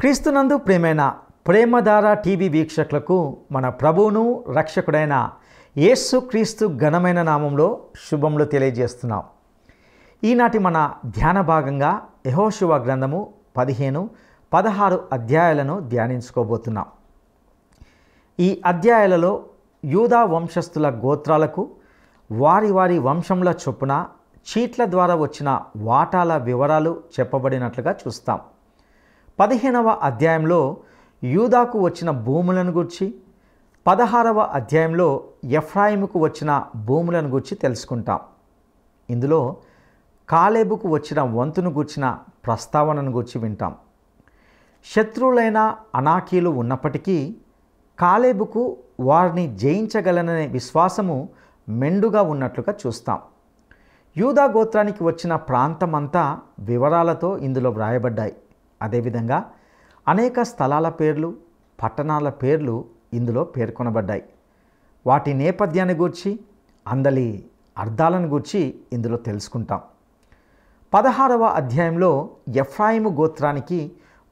క్రీస్తునందు ప్రేమైన ప్రేమధార టీవీ వీక్షకులకు మన ప్రభువును రక్షకుడైన యేసుక్రీస్తు ఘనమైన నామంలో శుభములు తెలియజేస్తున్నాం. ఈనాటి మన ధ్యాన భాగంగా యెహోషువ గ్రంథము 15-16 అధ్యాయాలను ధ్యానించుకోబోతున్నాం. ఈ అధ్యాయాలలో యూదా వంశస్థుల గోత్రాలకు వారి వారి వంశముల చొప్పున చీట్ల ద్వారా వచ్చిన వాటాల వివరాలు చెప్పబడినట్లుగా చూస్తాం. 15వ అధ్యాయంలో యూదాకు వచ్చిన భూములను గూర్చి, 16వ అధ్యాయంలో ఎఫ్రాయిముకు వచ్చిన భూములను గూర్చి తెలుసుకుంటాం. ఇందులో కాలేబుకు వచ్చిన వంతును గూర్చిన ప్రస్తావనను గూర్చి వింటాం. శత్రువులైన అనాకీలు ఉన్నప్పటికీ కాలేబుకు వారిని జయించగలననే విశ్వాసము మెండుగా ఉన్నట్లుగా చూస్తాం. యూదా గోత్రానికి వచ్చిన ప్రాంతమంతా వివరాలతో ఇందులో వ్రాయబడ్డాయి. అదేవిధంగా అనేక స్థలాల పేర్లు, పట్టణాల పేర్లు ఇందులో పేర్కొనబడ్డాయి. వాటి నేపథ్యాన్ని గూర్చి, అందలి అర్థాలను గూర్చి ఇందులో తెలుసుకుంటాం. 16వ అధ్యాయంలో ఎఫ్రాయిము గోత్రానికి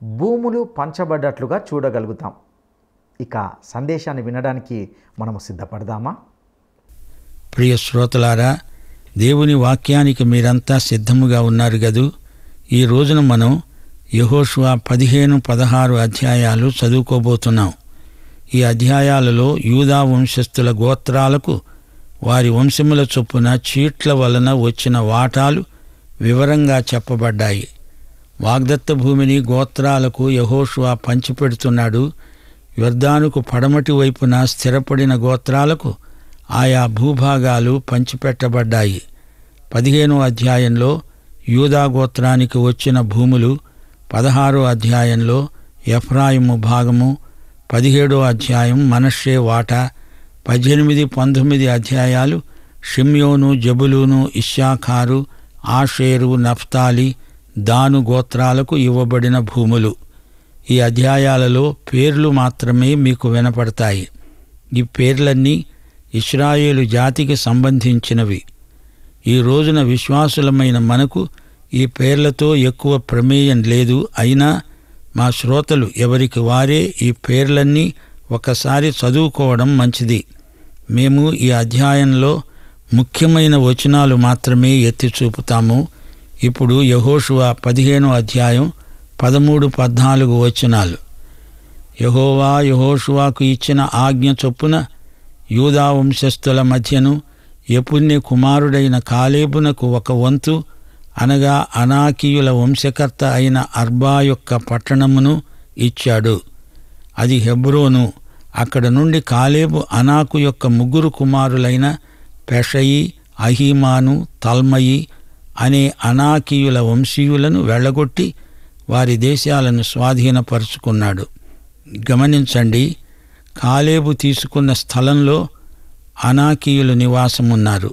భూములు పంచబడ్డట్లుగా చూడగలుగుతాం. ఇక సందేశాన్ని వినడానికి మనము సిద్ధపడదామా? ప్రియ శ్రోతలారా, దేవుని వాక్యానికి మీరంతా సిద్ధముగా ఉన్నారు గదూ. ఈ రోజున మనం యెహోషువ 15-16 అధ్యాయాలు చదువుకోబోతున్నాం. ఈ అధ్యాయాలలో యూదా వంశస్థుల గోత్రాలకు వారి వంశముల చొప్పున చీట్ల వలన వచ్చిన వాటాలు వివరంగా చెప్పబడ్డాయి. వాగ్దత్త భూమిని గోత్రాలకు యెహోషువ పంచిపెడుతున్నాడు. యొర్దానుకు పడమటి వైపున స్థిరపడిన గోత్రాలకు ఆయా భూభాగాలు పంచిపెట్టబడ్డాయి. 15వ అధ్యాయంలో యూదా గోత్రానికి వచ్చిన భూములు, 16వ అధ్యాయంలో ఎఫ్రాయిము భాగము, 17వ అధ్యాయం మనష్షే వాటా, 18-19 అధ్యాయాలు షిమ్యోను, జబులూను, ఇశ్శాఖారు, ఆషేరు, నఫ్తాలి, దాను గోత్రాలకు ఇవ్వబడిన భూములు. ఈ అధ్యాయాలలో పేర్లు మాత్రమే మీకు వినపడతాయి. ఈ పేర్లన్నీ ఇశ్రాయేలు జాతికి సంబంధించినవి. ఈ రోజున విశ్వాసులమైన మనకు ఈ పేర్లతో ఎక్కువ ప్రమేయం లేదు. అయినా మా శ్రోతలు ఎవరికి వారే ఈ పేర్లన్నీ ఒకసారి చదువుకోవడం మంచిది. మేము ఈ అధ్యాయంలో ముఖ్యమైన వచనాలు మాత్రమే ఎత్తి చూపుతాము. ఇప్పుడు యెహోషువ 15వ అధ్యాయం 13-14 వచనాలు. యెహోవా యెహోషువకు ఇచ్చిన ఆజ్ఞ చొప్పున యూదా వంశస్థుల మధ్యను యెఫున్నె కుమారుడైన కాలేబునకు ఒక వంతు, అనగా అనాకీయుల వంశకర్త అయిన అర్బా యొక్క పట్టణమును ఇచ్చాడు. అది హెబ్రోను. అక్కడ నుండి కాలేబు అనాకు యొక్క 3 కుమారులైన పెషయి, అహీమాను, తల్మయి అనే అనాకీయుల వంశీయులను వెళ్ళగొట్టి వారి దేశాలను స్వాధీనపరుచుకున్నాడు. గమనించండి, కాలేబు తీసుకున్న స్థలంలో అనాకీయులు నివాసమున్నారు.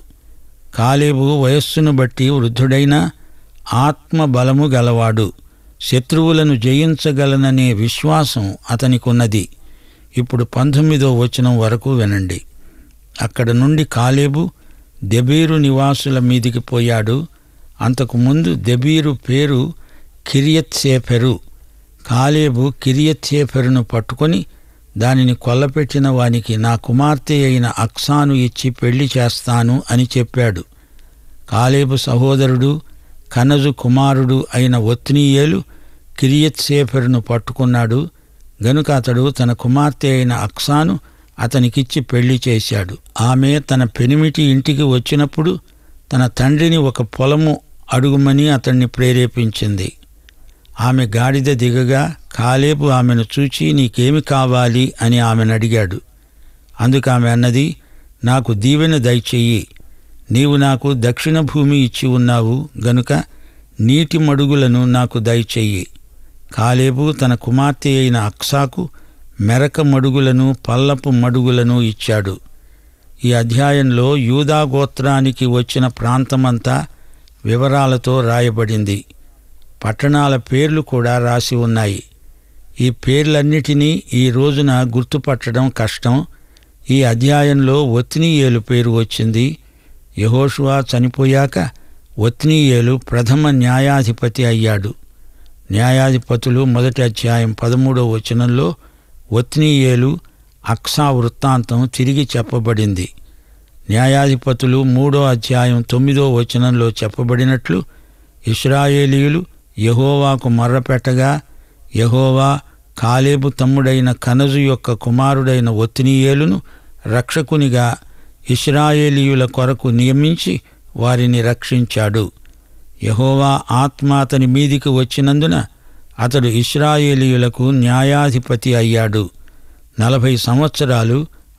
కాలేబు వయస్సును బట్టి వృద్ధుడైన ఆత్మబలము గలవాడు. శత్రువులను జయించగలననే విశ్వాసం అతనికున్నది. ఇప్పుడు 19వ వచనం వరకు వినండి. అక్కడ నుండి కాలేబు దెబీరు నివాసుల మీదికి పోయాడు. అంతకుముందు దెబీరు పేరు కిరియత్సేఫెరు. కాలేబు కిరియత్సేఫెరును పట్టుకొని దానిని కొల్లపెట్టిన వానికి నా కుమార్తె అయిన అక్సాను ఇచ్చి పెళ్లి చేస్తాను అని చెప్పాడు. కాలేబు సహోదరుడు కనజు కుమారుడు అయిన ఒత్నీయేలు కిరియత్సేఫెరును పట్టుకున్నాడు. గనుక అతడు తన కుమార్తె అయిన అక్సాను అతనికిచ్చి పెళ్లి చేశాడు. ఆమె తన పెనిమిటి ఇంటికి వచ్చినప్పుడు తన తండ్రిని ఒక పొలము అడుగుమని అతన్ని ప్రేరేపించింది. ఆమె గాడిద దిగగా కాలేబు ఆమెను చూచి నీకేమి కావాలి అని ఆమెను అడిగాడు. అందుకు ఆమె అన్నది, నాకు దీవెన దయచెయ్యి. నీవు నాకు దక్షిణ భూమి ఇచ్చి ఉన్నావు గనుక నీటి మడుగులను నాకు దయచెయ్యి. కాలేబు తన కుమార్తె అయిన అక్సాకు మెరక మడుగులను, పల్లపు మడుగులను ఇచ్చాడు. ఈ అధ్యాయంలో యూదా గోత్రానికి వచ్చిన ప్రాంతమంతా వివరాలతో రాయబడింది. పట్టణాల పేర్లు కూడా రాసి ఉన్నాయి. ఈ పేర్లన్నిటినీ ఈ రోజున గుర్తుపట్టడం కష్టం. ఈ అధ్యాయంలో ఒత్నీయేలు పేరు వచ్చింది. యెహోషువ చనిపోయాక ఒత్నీయేలు ప్రథమ న్యాయాధిపతి అయ్యాడు. న్యాయాధిపతులు 1వ అధ్యాయం 13వ వచనంలో ఒత్నీయేలు అక్సా వృత్తాంతం తిరిగి చెప్పబడింది. న్యాయాధిపతులు 3వ అధ్యాయం 9వ వచనంలో చెప్పబడినట్లు ఇశ్రాయేలీయులు యెహోవాకు మొర్రపెట్టగా యెహోవా కాలేబు తమ్ముడైన కనజు యొక్క కుమారుడైన ఒత్నీయేలును రక్షకునిగా ఇశ్రాయేలీయుల కొరకు నియమించి వారిని రక్షించాడు. యెహోవా ఆత్మ అతని మీదికి వచ్చినందున అతడు ఇశ్రాయేలీయులకు న్యాయాధిపతి అయ్యాడు. 40 సంవత్సరాలు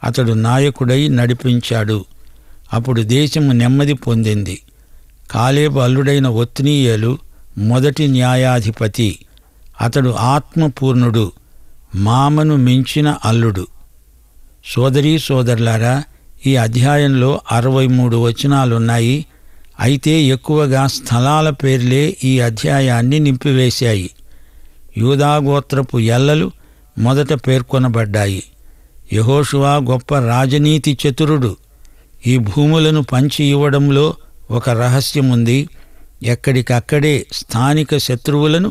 అతడు నాయకుడై నడిపించాడు. అప్పుడు దేశము నెమ్మది పొందింది. కాలేబు అల్లుడైన ఒత్నీయేలు మొదటి న్యాయాధిపతి. అతడు ఆత్మపూర్ణుడు, మామను మించిన అల్లుడు. సోదరీ సోదరులారా, ఈ అధ్యాయంలో 63 వచనాలున్నాయి. అయితే ఎక్కువగా స్థలాల పేర్లే ఈ అధ్యాయాన్ని నింపివేశాయి. యూదాగోత్రపు ఎల్లలు మొదట పేర్కొనబడ్డాయి. యెహోషువ గొప్ప రాజనీతి చతురుడు. ఈ భూములను పంచి ఇవ్వడంలో ఒక రహస్యముంది. ఎక్కడికక్కడే స్థానిక శత్రువులను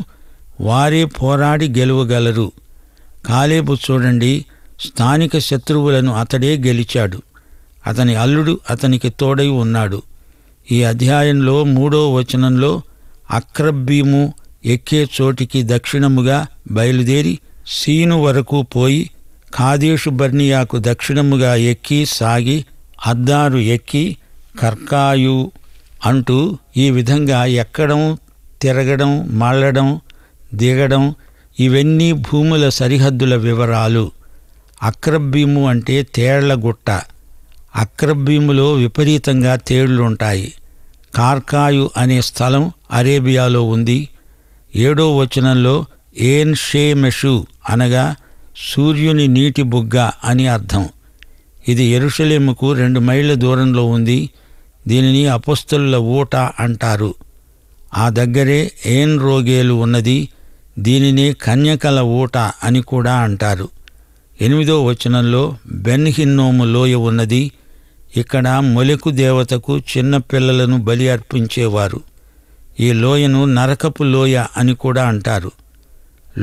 వారే పోరాడి గెలువగలరు. కాలేబు చూడండి, స్థానిక శత్రువులను అతడే గెలిచాడు. అతని అల్లుడు అతనికి తోడై ఉన్నాడు. ఈ అధ్యాయంలో 3వ వచనంలో అక్రబ్బీము ఎక్కే చోటికి దక్షిణముగా బయలుదేరి సీను వరకు పోయి కాదేషు బర్నియాకు దక్షిణముగా ఎక్కి సాగి అద్దారు ఎక్కి కర్కాయు అంటూ ఈ విధంగా ఎక్కడం, తిరగడం, మళ్ళడం, దిగడం ఇవన్నీ భూముల సరిహద్దుల వివరాలు. అక్రబ్బీము అంటే తేళ్లగుట్ట. అక్రబ్బీములో విపరీతంగా తేళ్లుంటాయి. కార్కాయు అనే స్థలం అరేబియాలో ఉంది. 7వ వచనంలో ఏన్ షేమెషు అనగా సూర్యుని నీటి బుగ్గ అని అర్థం. ఇది యెరూషలేముకు 2 మైళ్ళ దూరంలో ఉంది. దీనిని అపొస్తలుల ఊట అంటారు. ఆ దగ్గరే ఏన్ రోగేలు ఉన్నది. దీనినే కన్యకల ఊట అని కూడా అంటారు. 8వ వచనంలో బెన్ హిన్నోము లోయ ఉన్నది. ఇక్కడ మొలెకు దేవతకు చిన్న పిల్లలను బలి అర్పించేవారు. ఈ లోయను నరకపు లోయ అని కూడా అంటారు.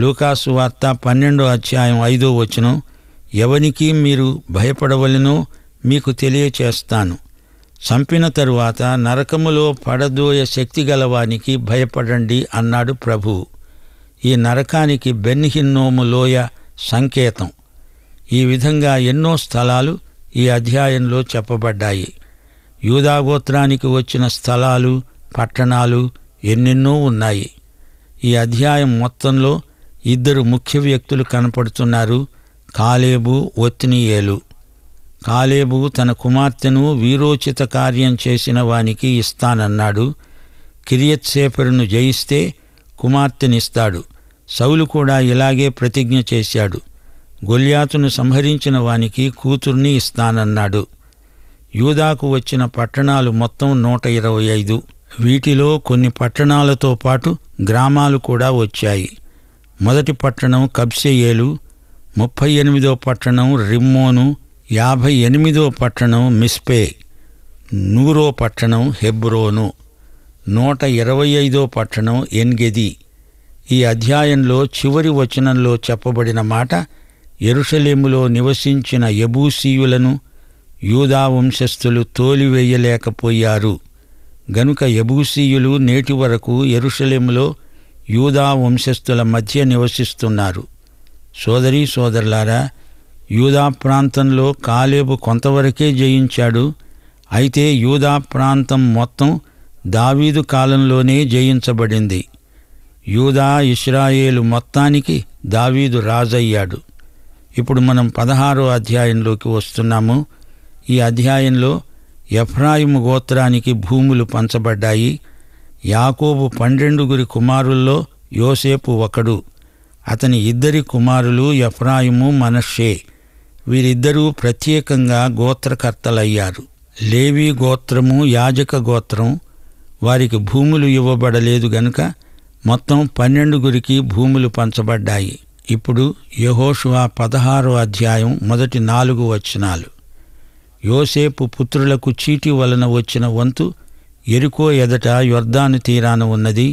లూకాసు వార్త 12వ అధ్యాయం 5వ వచనం, ఎవనికి మీరు భయపడవలెనో మీకు తెలియచేస్తాను. చంపిన తరువాత నరకములో పడదోయ శక్తి గలవానికి భయపడండి అన్నాడు ప్రభువు. ఈ నరకానికి బెన్ హిన్నోము లోయ సంకేతం. ఈ విధంగా ఎన్నో స్థలాలు ఈ అధ్యాయంలో చెప్పబడ్డాయి. యూదాగోత్రానికి వచ్చిన స్థలాలు, పట్టణాలు ఎన్నెన్నో ఉన్నాయి. ఈ అధ్యాయం మొత్తంలో 2 ముఖ్య వ్యక్తులు కనపడుతున్నారు, కాలేబు, ఒత్నీయేలు. కాలేబు తన కుమార్తెను వీరోచిత కార్యం చేసిన వానికి ఇస్తానన్నాడు. కిరియత్సేఫరును జయిస్తే కుమార్తెనిస్తాడు. సౌలు కూడా ఇలాగే ప్రతిజ్ఞ చేశాడు. గొల్యాతును సంహరించిన వానికి కూతుర్ని ఇస్తానన్నాడు. యూదాకు వచ్చిన పట్టణాలు మొత్తం 125. వీటిలో కొన్ని పట్టణాలతో పాటు గ్రామాలు కూడా వచ్చాయి. మొదటి పట్టణం కబ్సెయేలు, 38వ పట్టణం రిమ్మోను, 58వ పట్టణం మిస్పే, 100వ పట్టణం హెబ్రోను, 125వ పట్టణం ఎన్గెది. ఈ అధ్యాయంలో చివరి వచనంలో చెప్పబడిన మాట యెరూషలేములో నివసించిన యెబూసీయులను యూదా వంశస్థులు తోలివేయలేకపోయారు. గనుక యెబూసీయులు నేటి వరకు యెరూషలేములో యూదా వంశస్థుల మధ్య నివసిస్తున్నారు. సోదరీ సోదరులారా, యూదా ప్రాంతంలో కాలేబు కొంతవరకే జయించాడు. అయితే యూదా ప్రాంతం మొత్తం దావీదు కాలంలోనే జయించబడింది. యూదా ఇశ్రాయేలు మొత్తానికి దావీదు రాజయ్యాడు. ఇప్పుడు మనం 16వ అధ్యాయంలోకి వస్తున్నాము. ఈ అధ్యాయంలో ఎఫ్రాయిము గోత్రానికి భూములు పంచబడ్డాయి. యాకోబు 12 కుమారుల్లో యోసేపు ఒకడు. అతని 2 కుమారులు ఎఫ్రాయిము, మనష్షే. వీరిద్దరూ ప్రత్యేకంగా గోత్రకర్తలయ్యారు. లేవీ గోత్రము, యాజక గోత్రం, వారికి భూములు ఇవ్వబడలేదు గనుక మొత్తం 12 భూములు పంచబడ్డాయి. ఇప్పుడు యెహోషువ 16వ అధ్యాయం మొదటి 4 వచనాలు. యోసేపు పుత్రులకు చీటి వలన వచ్చిన వంతు యెరికో ఎదట యొర్దాను తీరాన ఉన్నది.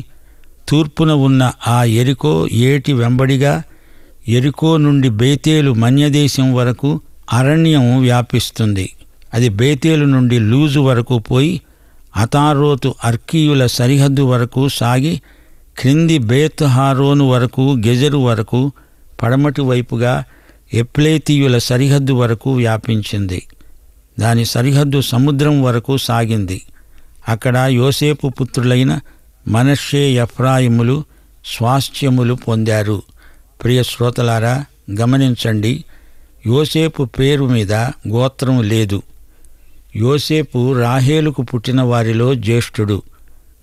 తూర్పున ఉన్న ఆ యెరికో ఏటి వెంబడిగా యెరికో నుండి బేతేలు మన్యదేశం వరకు అరణ్యం వ్యాపిస్తుంది. అది బేతేలు నుండి లూజు వరకు పోయి అతారోతు అర్కీయుల సరిహద్దు వరకు సాగి క్రింది బేత్ హారోను వరకు గెజరు వరకు పడమటి వైపుగా ఎప్లేతీయుల సరిహద్దు వరకు వ్యాపించింది. దాని సరిహద్దు సముద్రం వరకు సాగింది. అక్కడ యోసేపు పుత్రులైన మనష్షే ఎఫ్రాయిములు స్వాస్థ్యములు పొందారు. ప్రియ శ్రోతలారా, గమనించండి, యోసేపు పేరు మీద గోత్రం లేదు. యోసేపు రాహేలుకు పుట్టిన వారిలో జ్యేష్ఠుడు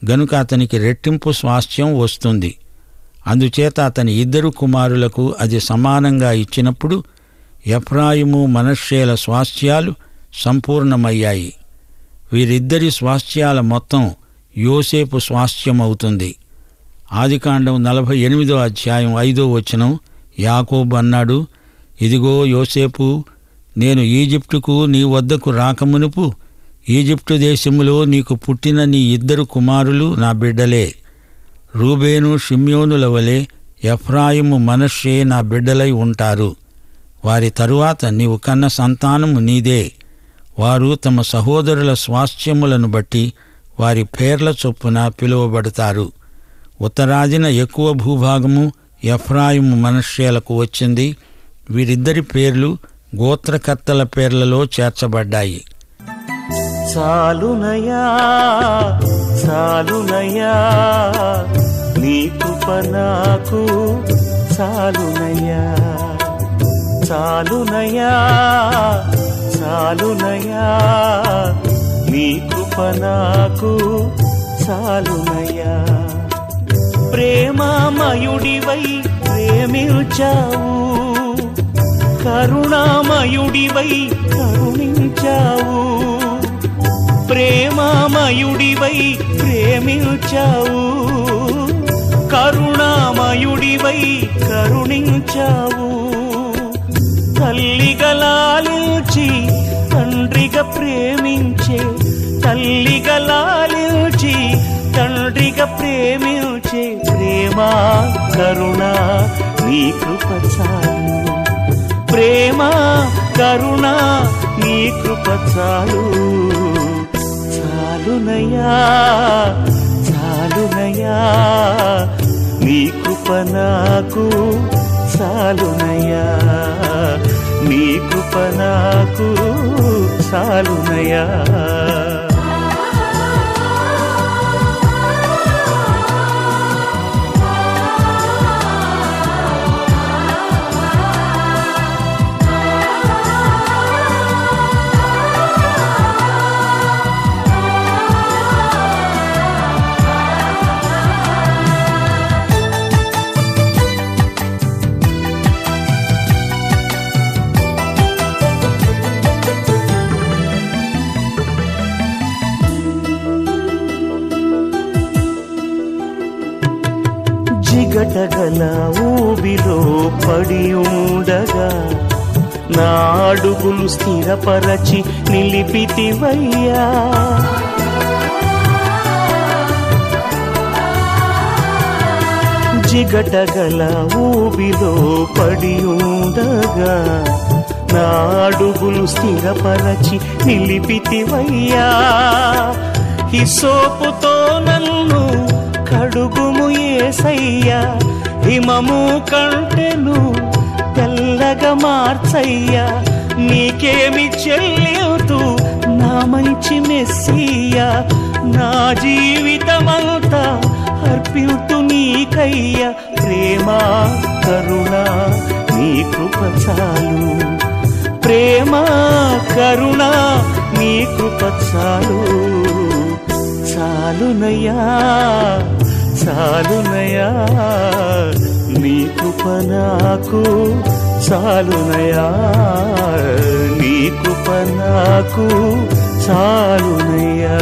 గనుక అతనికి రెట్టింపు స్వాస్థ్యం వస్తుంది. అందుచేత అతని 2 కుమారులకు అది సమానంగా ఇచ్చినప్పుడు ఎఫ్రాయిము మనష్షేల స్వాస్థ్యాలు సంపూర్ణమయ్యాయి. వీరిద్దరి స్వాస్థ్యాల మొత్తం యోసేపు స్వాస్థ్యమవుతుంది. ఆదికాండం 48వ అధ్యాయం 5వ వచనం యాకోబు అన్నాడు, ఇదిగో యోసేపు, నేను ఈజిప్టుకు నీ వద్దకు రాకమునుపు ఈజిప్టు దేశములో నీకు పుట్టిన నీ 2 కుమారులు నా బిడ్డలే. రూబేను షిమ్యోనుల వలె ఎఫ్రాయిము మనష్షే నా బిడ్డలై ఉంటారు. వారి తరువాత నీవు కన్న సంతానము నీదే. వారు తమ సహోదరుల స్వాస్థ్యములను బట్టి వారి పేర్ల చొప్పున పిలువబడతారు. ఉత్తరాదిన ఎక్కువ భూభాగము ఎఫ్రాయిము మనష్షేలకు వచ్చింది. వీరిద్దరి పేర్లు గోత్రకర్తల పేర్లలో చేర్చబడ్డాయి. చాలునయా చాలునయా నీ కృప నాకు చాలునయా, చాలునయా చాలునయా నీ కృప నాకు చాలునయా. ప్రేమామయుడివై ప్రేమించావు, కరుణామయుడివై కరుణించావు. ప్రేమామయుడివై ప్రేమించావు, కరుణామయుడివై కరుణించావు. తల్లిగా లాలించి తండ్రిగా ప్రేమించే, తల్లిగా లాలించి తండ్రిగా ప్రేమించే ప్రేమ కరుణ నీ కృప చాలు. ప్రేమ కరుణ నీ కృప చాలు. చాలునయా చాలునయా నీ కృప నాకు చాలునయా, నీ కృప నాకు చాలునయా. జిగటగల ఊబిలో పడి ఉండగా నా అడుగులు స్థిరపరచి నిలిపితివయ్యా. జిగటగల ఊబిలో పడి ఉండగా నా అడుగులు స్థిరపరచి నిలిపితివయ్యా. హిస్సోపుతో నన్ను కడుగుము యేసయ్యా, హిమము కంటెను తెల్లగా మార్చయ్యా. నీకేమి చెల్లితూ నా మంచి మెస్సియా, నా జీవితమంతా అర్పితు నీకయ్యా. ప్రేమ కరుణ నీ కృప చాలు, ప్రేమ కరుణ నీ కృప చాలు. చాలునయా చాలునయా నీ కృప నాకు చాలునయా, నీ కృప నాకు చాలునయా.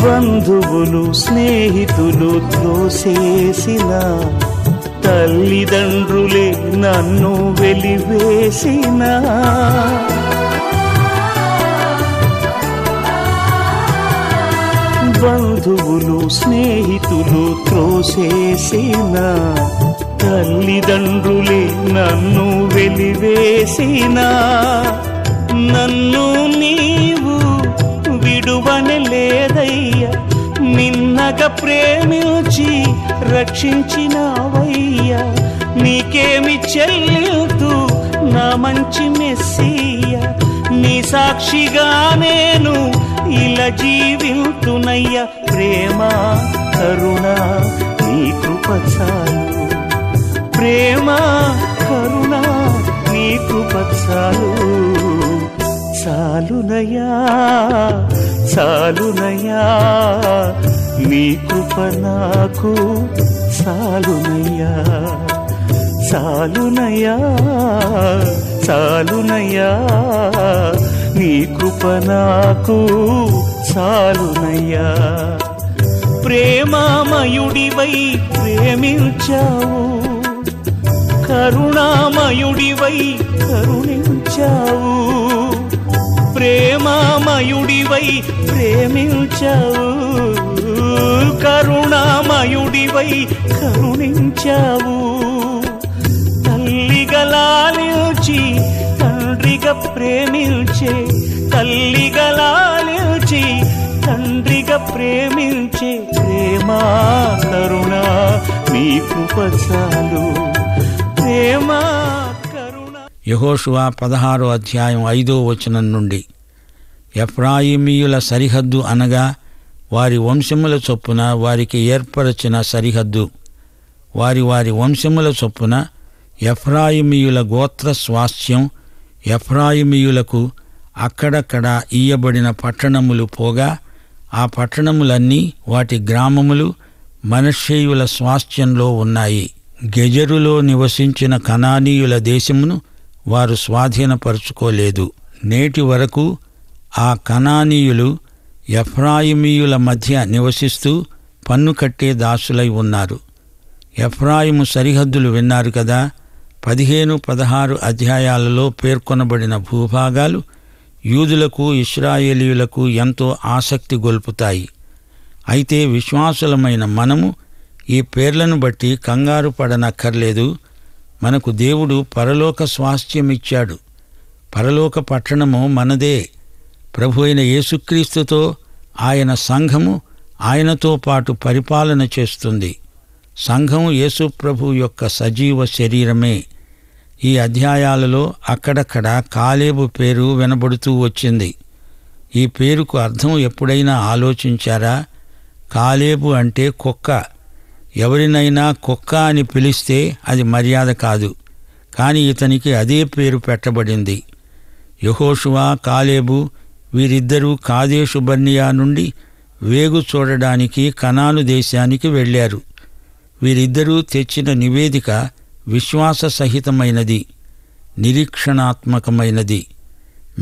బంధువులు స్నేహితులు త్రోసేసిన, తల్లిదండ్రులే నన్ను వెలివేసిన, బంధువులు స్నేహితులు త్రోసేసిన, తల్లిదండ్రులే నన్ను వెలివేసిన, నన్ను నీవు విడువని లేదయ్యా, నిన్నగా ప్రేమించి రక్షించినావయ్యా, నీకేమి చెల్లితూ నా మంచి మెస్సీయా, నీ సాక్షిగా నేను ఇలా జీవితునయ్యా, ప్రేమ కరుణ నీ కృప చాలు, ప్రేమ కరుణ నీ కృప చాలు, చాలునయ్యా చాలునయ్యా, నీ కృప నాకు చాలునయ్యా, చాలునయ్యా చాలునయ్యా, నీ కృప నాకు చాలునయ్యా. ప్రేమామయుడివై ప్రేమించావు, కరుణామయుడివై కరుణించావు, ప్రేమామయుడివై ప్రేమించావు, కరుణామయుడివై కరుణించావు, తల్లిగా లాలించి తండ్రిగా ప్రేమించే, తల్లిగా లాలించి తండ్రిగా ప్రేమించే, ప్రేమ కరుణ నీ కృప చాలు, ప్రేమ కరుణ. యెహోషువ 16వ అధ్యాయం 5వ వచనం నుండి, ఎఫ్రాయిమీయుల సరిహద్దు అనగా వారి వంశముల చొప్పున వారికి ఏర్పరచిన సరిహద్దు, వారి వారి వంశముల చొప్పున ఎఫ్రాయిమీయుల గోత్ర స్వాస్థ్యం, ఎఫ్రాయిమీయులకు అక్కడక్కడ ఇయ్యబడిన పట్టణములు పోగా, ఆ పట్టణములన్నీ వాటి గ్రామములు మనష్షేయుల స్వాస్థ్యంలో ఉన్నాయి. గెజరులో నివసించిన కనానీయుల దేశమును వారు స్వాధీనపరుచుకోలేదు. నేటి వరకు ఆ కనానీయులు ఎఫ్రాయిమీయుల మధ్య నివసిస్తూ పన్ను కట్టే దాసులై ఉన్నారు. ఎఫ్రాయిము సరిహద్దులు విన్నారు కదా. 15, 16 అధ్యాయాలలో పేర్కొనబడిన భూభాగాలు యూదులకు ఇశ్రాయేలీయులకు ఎంతో ఆసక్తి గొల్పుతాయి. అయితే విశ్వాసులమైన మనము ఈ పేర్లను బట్టి కంగారు పడనక్కర్లేదు. మనకు దేవుడు పరలోక స్వాస్థ్యమిచ్చాడు. పరలోక పట్టణము మనదే. ప్రభు అయిన యేసుక్రీస్తుతో ఆయన సంఘము ఆయనతో పాటు పరిపాలన చేస్తుంది. సంఘం యేసు ప్రభు యొక్క సజీవ శరీరమే. ఈ అధ్యాయాలలో అక్కడక్కడ కాలేబు పేరు వినబడుతూ వచ్చింది. ఈ పేరుకు అర్థం ఎప్పుడైనా ఆలోచించారా? కాలేబు అంటే కుక్క. ఎవరినైనా కుక్క అని పిలిస్తే అది మర్యాద కాదు. కానీ ఇతనికి అదే పేరు పెట్టబడింది. యెహోషువ, కాలేబు వీరిద్దరూ కాదేషు బర్నియా నుండి వేగు చూడడానికి కనాను దేశానికి వెళ్ళారు. వీరిద్దరూ తెచ్చిన నివేదిక విశ్వాస సహితమైనది, నిరీక్షణాత్మకమైనది.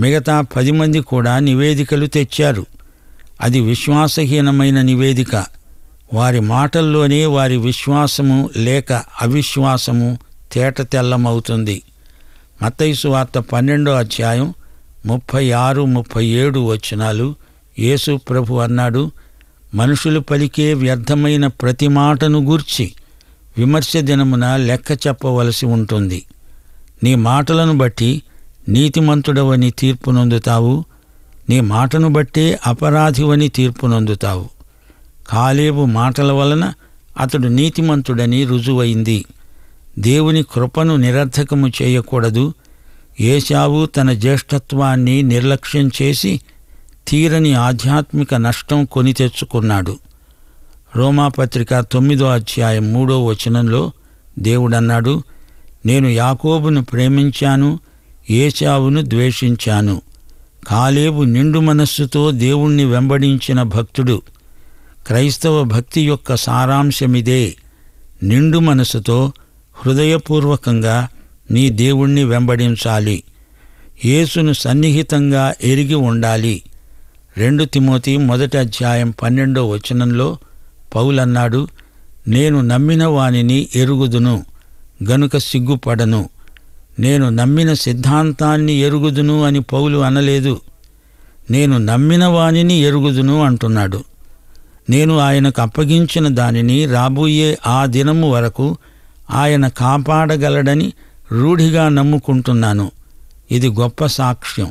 మిగతా 10 మంది కూడా నివేదికలు తెచ్చారు. అది విశ్వాసహీనమైన నివేదిక. వారి మాటల్లోనే వారి విశ్వాసము లేక అవిశ్వాసము తేటతెల్లమవుతుంది. మత్తయి సువార్త 12వ అధ్యాయం 36, 37 వచనాలు యేసు ప్రభు అన్నాడు, మనుషులు పలికే వ్యర్థమైన ప్రతి మాటను గూర్చి విమర్శ దినమున లెక్క చెప్పవలసి ఉంటుంది. నీ మాటలను బట్టి నీతిమంతుడవని తీర్పునొందుతావు, నీ మాటను బట్టే అపరాధివని తీర్పునొందుతావు. కాలేబు మాటల వలన అతడు నీతిమంతుడని రుజువైంది. దేవుని కృపను నిరర్థకము చేయకూడదు. ఏశావు తన జ్యేష్ఠత్వాన్ని నిర్లక్ష్యం చేసి తీరని ఆధ్యాత్మిక నష్టం కొని తెచ్చుకున్నాడు. రోమాపత్రిక 9వ అధ్యాయం 3వ వచనంలో దేవుడన్నాడు, నేను యాకోబును ప్రేమించాను, ఏశావును ద్వేషించాను. కాలేబు నిండు మనస్సుతో దేవుణ్ణి వెంబడించిన భక్తుడు. క్రైస్తవ భక్తి యొక్క సారాంశమిదే. నిండు మనసుతో హృదయపూర్వకంగా నీ దేవుణ్ణి వెంబడించాలి. యేసును సన్నిహితంగా ఎరిగి ఉండాలి. 2 తిమోతి 1:12 పౌలన్నాడు, నేను నమ్మిన వానిని ఎరుగుదును గనుక సిగ్గుపడను. నేను నమ్మిన సిద్ధాంతాన్ని ఎరుగుదును అని పౌలు అనలేదు. నేను నమ్మిన వానిని ఎరుగుదును అంటున్నాడు. నేను ఆయనకు అప్పగించిన దానిని రాబోయే ఆ దినము వరకు ఆయన కాపాడగలడని రూఢిగా నమ్ముకుంటున్నాను. ఇది గొప్ప సాక్ష్యం.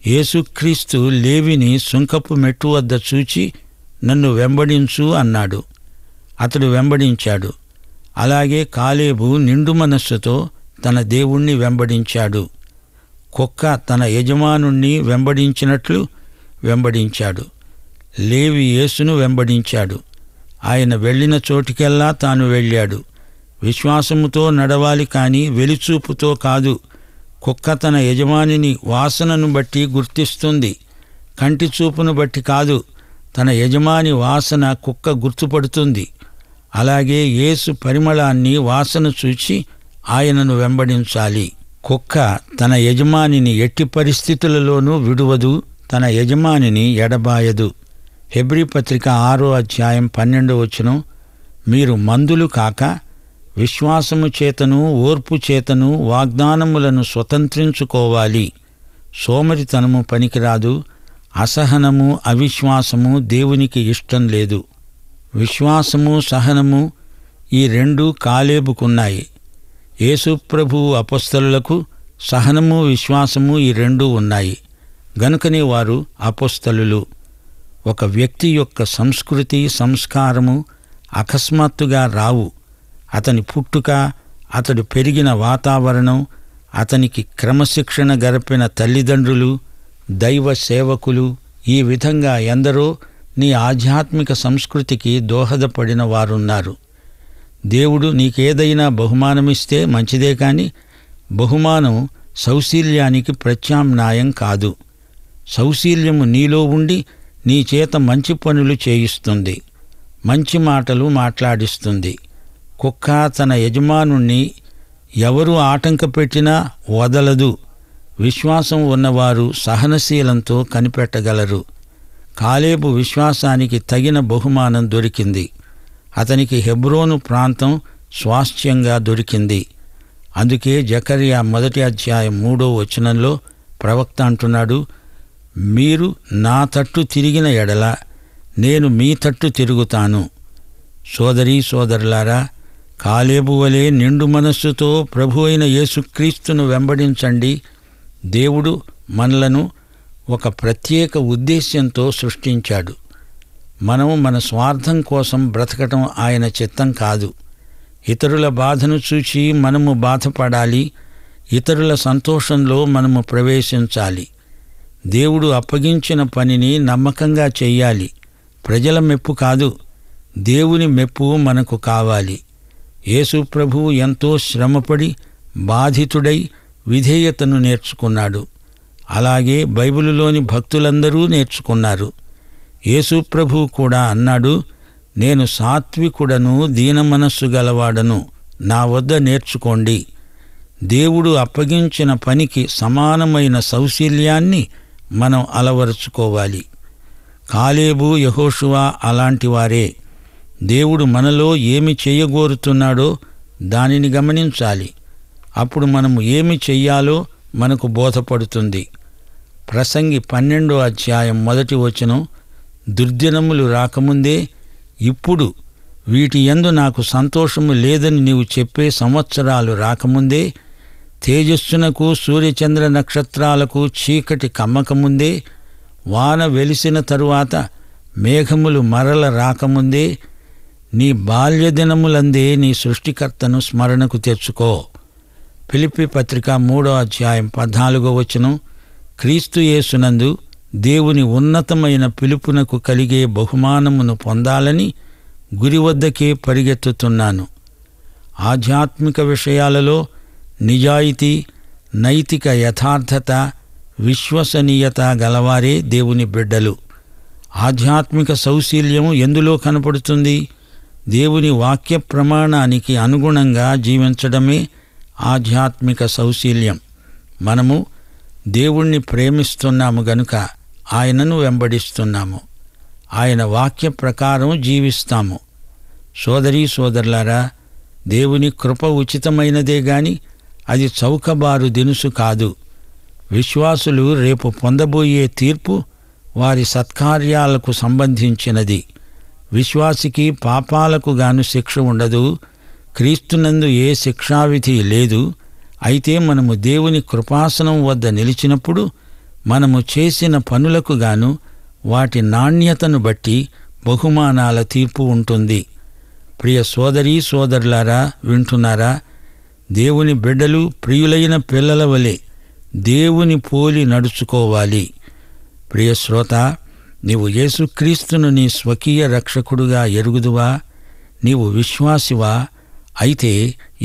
యేసుక్రీస్తు లేవిని సుంకపు మెట్టు వద్ద చూచి నన్ను వెంబడించు అన్నాడు. అతడు వెంబడించాడు. అలాగే కాలేబు నిండు మనస్సుతో తన దేవుణ్ణి వెంబడించాడు. కుక్క తన యజమానుణ్ణి వెంబడించినట్లు వెంబడించాడు. లేవి యేసును వెంబడించాడు. ఆయన వెళ్ళిన చోటికెల్లా తాను వెళ్ళాడు. విశ్వాసముతో నడవాలి కాని వెలిచూపుతో కాదు. కుక్క తన యజమానిని వాసనను బట్టి గుర్తిస్తుంది, కంటి చూపును బట్టి కాదు. తన యజమాని వాసన కుక్క గుర్తుపడుతుంది. అలాగే యేసు పరిమళాన్ని వాసన చూచి ఆయనను వెంబడించాలి. కుక్క తన యజమానిని ఎట్టి పరిస్థితులలోనూ విడువదు, తన యజమానిని ఎడబాయదు. హెబ్రీ పత్రిక 6:12 మీరు మందులు కాక విశ్వాసము చేతను ఓర్పు చేతను వాగ్దానములను స్వతంత్రించుకోవాలి. సోమరితనము పనికిరాదు. అసహనము అవిశ్వాసము దేవునికి ఇష్టం లేదు. విశ్వాసము సహనము ఈ 2 కాలేబుకున్నాయి. యేసుప్రభువు అపొస్తలులకు సహనము విశ్వాసము ఈ 2 ఉన్నాయి. గనుకనే వారు అపొస్తలులు. ఒక వ్యక్తి యొక్క సంస్కృతి సంస్కారము అకస్మాత్తుగా రావు. అతని పుట్టుక, అతడు పెరిగిన వాతావరణం, అతనికి క్రమశిక్షణ గరిపిన తల్లిదండ్రులు, దైవ సేవకులు, ఈ విధంగా ఎందరో నీ ఆధ్యాత్మిక సంస్కృతికి దోహదపడిన వారున్నారు. దేవుడు నీకేదైనా బహుమానమిస్తే మంచిదే కాని బహుమానం సౌశీల్యానికి ప్రత్యామ్నాయం కాదు. సౌశీల్యము నీలో ఉండి నీ చేత మంచి పనులు చేయిస్తుంది, మంచి మాటలు మాట్లాడిస్తుంది. కుక్క తన యజమానుణ్ణి ఎవరు ఆటంకపెట్టినా వదలదు. విశ్వాసం ఉన్నవారు సహనశీలంతో కనిపెట్టగలరు. కాలేబు విశ్వాసానికి తగిన బహుమానం దొరికింది. అతనికి హెబ్రోను ప్రాంతం స్వాస్థ్యంగా దొరికింది. అందుకే జకర్యా 1:3 ప్రవక్త అంటున్నాడు, మీరు నా తట్టు తిరిగిన ఎడల నేను మీ తట్టు తిరుగుతాను. సోదరీ సోదరులారా, కాలేబు వలె నిండు మనస్సుతో ప్రభు అయిన యేసుక్రీస్తును వెంబడించండి. దేవుడు మనలను ఒక ప్రత్యేక ఉద్దేశ్యంతో సృష్టించాడు. మనం మన స్వార్థం కోసం బ్రతకటం ఆయన చిత్తం కాదు. ఇతరుల బాధను చూచి మనము బాధపడాలి. ఇతరుల సంతోషంలో మనము ప్రవేశించాలి. దేవుడు అప్పగించిన పనిని నమ్మకంగా చెయ్యాలి. ప్రజల మెప్పు కాదు, దేవుని మెప్పు మనకు కావాలి. యేసు ప్రభువు ఎంతో శ్రమపడి బాధితుడై విధేయతను నేర్చుకున్నాడు. అలాగే బైబిలులోని భక్తులందరూ నేర్చుకున్నారు. యేసు ప్రభువు కూడా అన్నాడు, నేను సాత్వికుడను దీనమనస్సు గలవాడను, నా వద్ద నేర్చుకోండి. దేవుడు అప్పగించిన పనికి సమానమైన సౌశీల్యాన్ని మనం అలవరుచుకోవాలి. కాలేబు యెహోషువ అలాంటివారే. దేవుడు మనలో ఏమి చేయగోరుతున్నాడో దానిని గమనించాలి. అప్పుడు మనము ఏమి చెయ్యాలో మనకు బోధపడుతుంది. ప్రసంగి 12:1 దుర్దినములు రాకముందే ఇప్పుడు వీటి యందు నాకు సంతోషము లేదని నీవు చెప్పే సంవత్సరాలు రాకముందే, తేజస్సునకు సూర్యచంద్ర నక్షత్రాలకు చీకటి కమ్మకముందే, వాన వెలిసిన తరువాత మేఘములు మరల రాకముందే, నీ బాల్యదినములందే నీ సృష్టికర్తను స్మరణకు తెచ్చుకో. ఫిలిప్పీ పత్రిక 3:14 క్రీస్తు యేసునందు దేవుని ఉన్నతమైన పిలుపునకు కలిగే బహుమానమును పొందాలని గురి వద్దకే పరిగెత్తుతున్నాను. ఆధ్యాత్మిక విషయాలలో నిజాయితీ, నైతిక యథార్థత, విశ్వసనీయత గలవారే దేవుని బిడ్డలు. ఆధ్యాత్మిక సౌశీల్యం ఎందులో కనపడుతుంది? దేవుని వాక్య ప్రమాణానికి అనుగుణంగా జీవించడమే ఆధ్యాత్మిక సౌశీల్యం. మనము దేవుణ్ణి ప్రేమిస్తున్నాము గనుక ఆయనను వెంబడిస్తున్నాము. ఆయన వాక్య ప్రకారం జీవిస్తాము. సోదరీ సోదరులారా, దేవుని కృప ఉచితమైనదే గాని అది చౌకబారు దినుసు కాదు. విశ్వాసులు రేపు పొందబోయే తీర్పు వారి సత్కార్యాలకు సంబంధించినది. విశ్వాసికి పాపాలకు గాను శిక్ష ఉండదు. క్రీస్తునందు ఏ శిక్షావిధి లేదు. అయితే మనము దేవుని కృపాసనం వద్ద నిలిచినప్పుడు మనము చేసిన పనులకు గాను వాటి నాణ్యతను బట్టి బహుమానాల తీర్పు ఉంటుంది. ప్రియ సోదరీ సోదరులారా, వింటున్నారా? దేవుని బిడ్డలు ప్రియులైన పిల్లల వలె దేవుని పోలి నడుచుకోవాలి. ప్రియ శ్రోత, నీవు యేసుక్రీస్తును నీ స్వకీయ రక్షకుడుగా ఎరుగుదువా? నీవు విశ్వాసివా? అయితే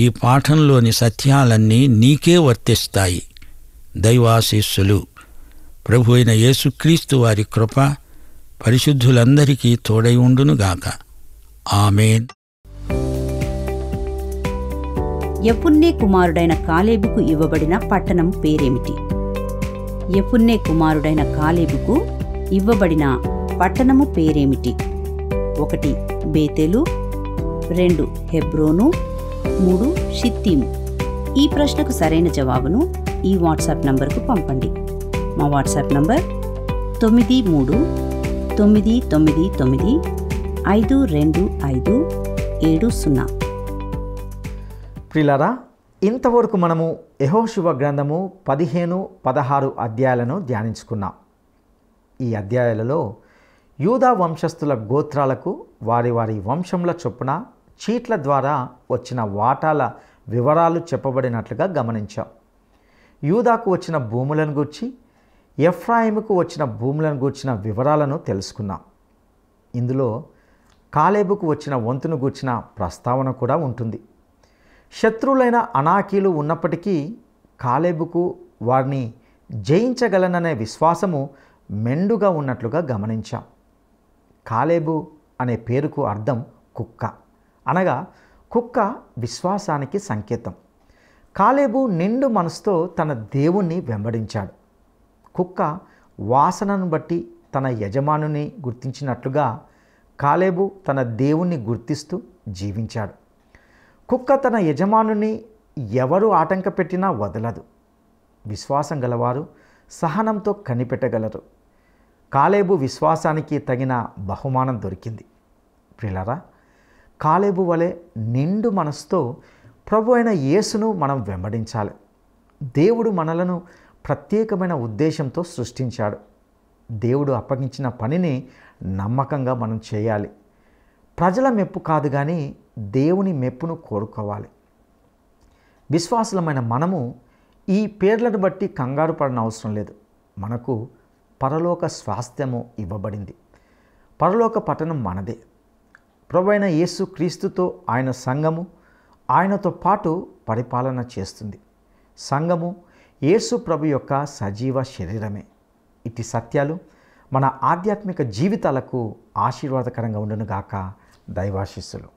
ఈ పాఠంలోని సత్యాలన్నీ నీకే వర్తిస్తాయి. దైవాశీస్సులు. ప్రభు అయిన యేసుక్రీస్తు వారి కృప పరిశుద్ధులందరికీ తోడై ఉండునుగాక. ఆమేన్. యెఫున్నె కుమారుడైన కాలేబుకు ఇవ్వబడిన పట్టణం పేరేమిటి? యెఫున్నె కుమారుడైన కాలేబుకు ఇవ్వబడిన పట్టణము పేరేమిటి? 1 బేతేలు, 2 హెబ్రోను, 3 షిత్తీము. ఈ ప్రశ్నకు సరైన జవాబును ఈ వాట్సాప్ నంబర్కు పంపండి. మా వాట్సాప్ నంబర్ 9399952570. ప్రియులారా, ఇంతవరకు మనము యెహోషువ గ్రంథము 15, 16 అధ్యాయాలను ధ్యానించుకున్నాం. ఈ అధ్యాయాలలో యూదా వంశస్థుల గోత్రాలకు వారి వారి వంశముల చొప్పున చీట్ల ద్వారా వచ్చిన వాటాల వివరాలు చెప్పబడినట్లుగా గమనించాం. యూదాకు వచ్చిన భూములను గూర్చి, ఎఫ్రాయిముకు వచ్చిన భూములను గూర్చిన వివరాలను తెలుసుకున్నాం. ఇందులో కాలేబుకు వచ్చిన వంతును గూర్చిన ప్రస్తావన కూడా ఉంటుంది. శత్రువులైన అనాకీలు ఉన్నప్పటికీ కాలేబుకు వారిని జయించగలననే విశ్వాసము మెండుగా ఉన్నట్లుగా గమనించాం. కాలేబు అనే పేరుకు అర్థం కుక్క, అనగా కుక్క విశ్వాసానికి సంకేతం. కాలేబు నిండు మనసుతో తన దేవుణ్ణి వెంబడించాడు. కుక్క వాసనను బట్టి తన యజమానుని గుర్తించినట్లుగా కాలేబు తన దేవుణ్ణి గుర్తిస్తూ జీవించాడు. కుక్క తన యజమానుని ఎవరు ఆటంకపెట్టినా వదలదు. విశ్వాసం గలవారు సహనంతో కనిపెట్టగలరు. కాలేబు విశ్వాసానికి తగిన బహుమానం దొరికింది. ప్రియులారా, కాలేబు వలె నిండు మనసుతో ప్రభు అయిన యేసును మనం వెంబడించాలి. దేవుడు మనలను ప్రత్యేకమైన ఉద్దేశంతో సృష్టించాడు. దేవుడు అప్పగించిన పనిని నమ్మకంగా మనం చేయాలి. ప్రజల మెప్పు కాదు కానీ దేవుని మెప్పును కోరుకోవాలి. విశ్వాసులమైన మనము ఈ పేర్లను బట్టి కంగారు పడిన అవసరం లేదు. మనకు పరలోక స్వాస్థ్యము ఇవ్వబడింది. పరలోక పట్టణం మనదే. ప్రభువైన యేసు క్రీస్తుతో ఆయన సంఘము ఆయనతో పాటు పరిపాలన చేస్తుంది. సంఘము యేసు ప్రభు యొక్క సజీవ శరీరమే. ఇట్టి సత్యాలు మన ఆధ్యాత్మిక జీవితాలకు ఆశీర్వాదకరంగా ఉండునుగాక. దైవాశీస్సులు.